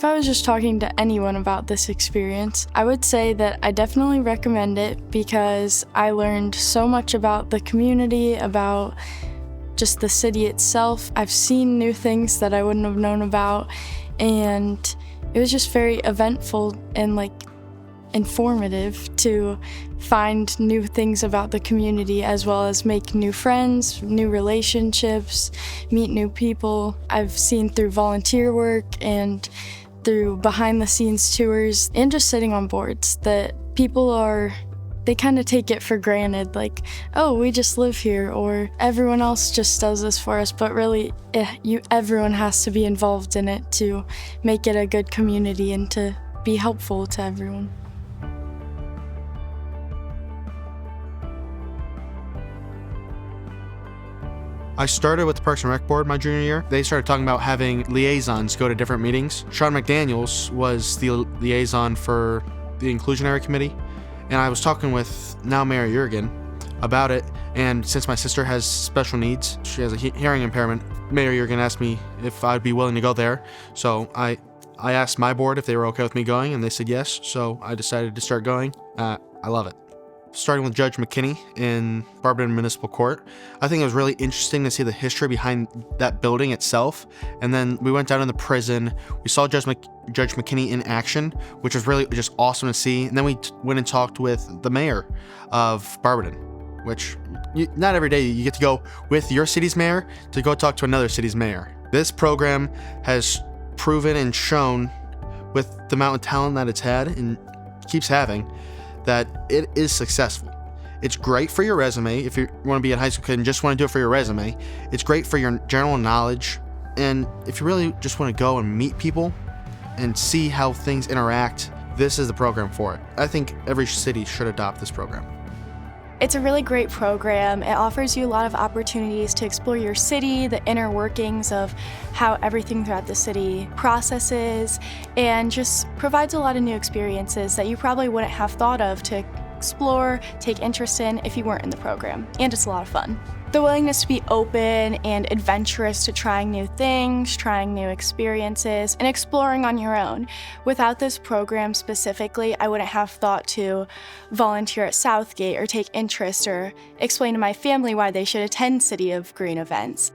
If I was just talking to anyone about this experience, I would say that I definitely recommend it because I learned so much about the community, about just the city itself. I've seen new things that I wouldn't have known about, and it was just very eventful and informative to find new things about the community, as well as make new friends, new relationships, meet new people. I've seen through volunteer work and through behind the scenes tours and just sitting on boards that they kind of take it for granted, like, oh, we just live here, or everyone else just does this for us, but really everyone has to be involved in it to make it a good community and to be helpful to everyone. I started with the Parks and Rec Board my junior year. They started talking about having liaisons go to different meetings. Sean McDaniels was the liaison for the Inclusionary Committee, and I was talking with now Mayor Jurgen about it, and since my sister has special needs, she has a hearing impairment, Mayor Jurgen asked me if I'd be willing to go there. So I asked my board if they were okay with me going, and they said yes, so I decided to start going. I love it. Starting with Judge McKinney in Barberton Municipal Court, I think it was really interesting to see the history behind that building itself. And then we went down in the prison. We saw Judge McKinney in action, which was really just awesome to see. And then we went and talked with the mayor of Barberton, which not every day you get to go with your city's mayor to go talk to another city's mayor. This program has proven and shown with the amount of talent that it's had and keeps having, that it is successful. It's great for your resume if you want to be a high school kid and just want to do it for your resume. It's great for your general knowledge. And if you really just want to go and meet people and see how things interact, this is the program for it. I think every city should adopt this program. It's a really great program. It offers you a lot of opportunities to explore your city, the inner workings of how everything throughout the city processes, and just provides a lot of new experiences that you probably wouldn't have thought of to explore, take interest in if you weren't in the program. And it's a lot of fun. The willingness to be open and adventurous to trying new things, trying new experiences, and exploring on your own. Without this program specifically, I wouldn't have thought to volunteer at Southgate or take interest or explain to my family why they should attend City of Green events.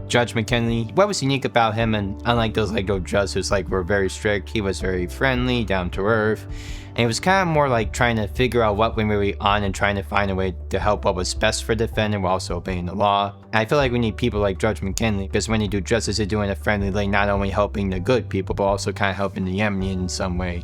Judge McKinley, what was unique about him, and unlike those judges who were very strict, he was very friendly, down to earth, and he was kind of more trying to figure out what went really on and trying to find a way to help what was best for the defendant while also obeying the law. And I feel like we need people like Judge McKinley, because when you do justice, you do it in a friendly way, not only helping the good people, but also kind of helping the enemy in some way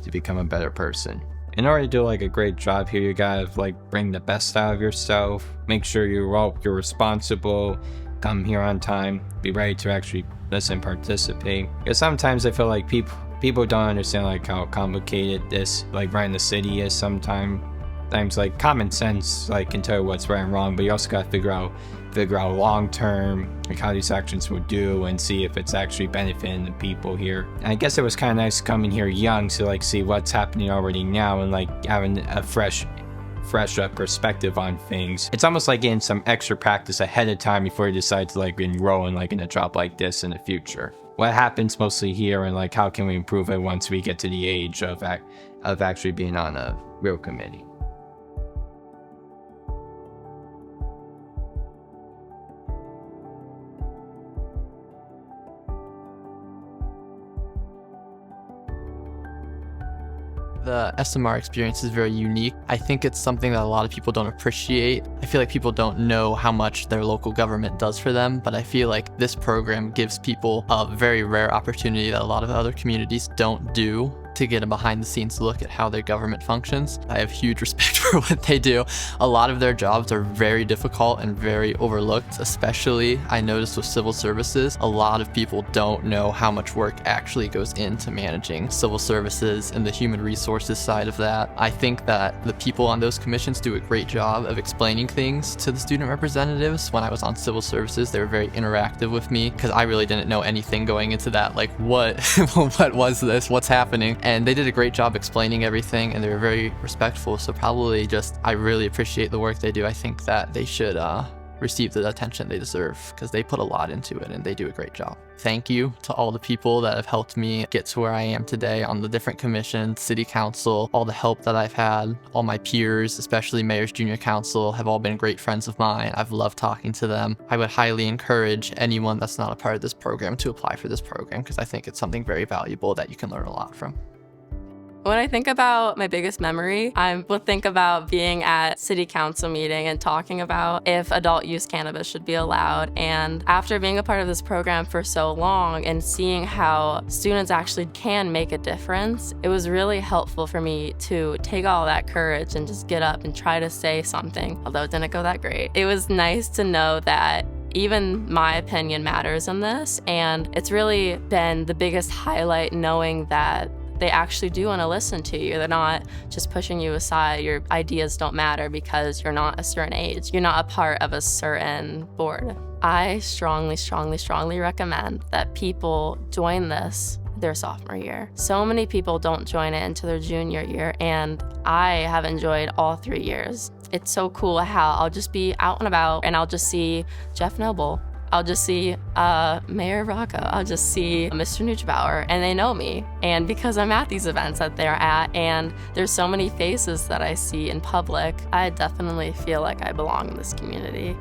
to become a better person. In order to do a great job here, you gotta bring the best out of yourself, make sure you're responsible, come here on time, be ready to actually listen, participate. Because sometimes I feel like people don't understand how complicated this running the city is sometimes. Common sense can tell you what's right and wrong, but you also gotta figure out long term how these actions will do and see if it's actually benefiting the people here. And I guess it was kind of nice coming here young to see what's happening already now and having a fresh perspective on things. It's almost like getting some extra practice ahead of time before you decide to enroll in in a job like this in the future. What happens mostly here, and how can we improve it once we get to the age of actually being on a real committee. The SMR experience is very unique. I think it's something that a lot of people don't appreciate. I feel like people don't know how much their local government does for them, but I feel like this program gives people a very rare opportunity that a lot of other communities don't do. to get a behind-the-scenes look at how their government functions. I have huge respect for what they do. A lot of their jobs are very difficult and very overlooked, especially I noticed with civil services. A lot of people don't know how much work actually goes into managing civil services and the human resources side of that. I think that the people on those commissions do a great job of explaining things to the student representatives. When I was on civil services, they were very interactive with me because I really didn't know anything going into that, like what was this, what's happening, and they did a great job explaining everything, and they were very respectful. So probably just, I really appreciate the work they do. I think that they should receive the attention they deserve because they put a lot into it and they do a great job. Thank you to all the people that have helped me get to where I am today on the different commissions, city council, all the help that I've had. All my peers, especially Mayor's Junior Council, have all been great friends of mine. I've loved talking to them. I would highly encourage anyone that's not a part of this program to apply for this program because I think it's something very valuable that you can learn a lot from. When I think about my biggest memory, I will think about being at city council meeting and talking about if adult use cannabis should be allowed. And after being a part of this program for so long and seeing how students actually can make a difference, it was really helpful for me to take all that courage and just get up and try to say something, although it didn't go that great. It was nice to know that even my opinion matters in this, and it's really been the biggest highlight knowing that they actually do want to listen to you. They're not just pushing you aside. Your ideas don't matter because you're not a certain age. You're not a part of a certain board. I strongly, strongly, strongly recommend that people join this their sophomore year. So many people don't join it until their junior year, and I have enjoyed all 3 years. It's so cool how I'll just be out and about and I'll just see Jeff Noble. I'll just see Mayor Rocco. I'll just see Mr. Neubauer, and they know me. And because I'm at these events that they're at, and there's so many faces that I see in public, I definitely feel like I belong in this community.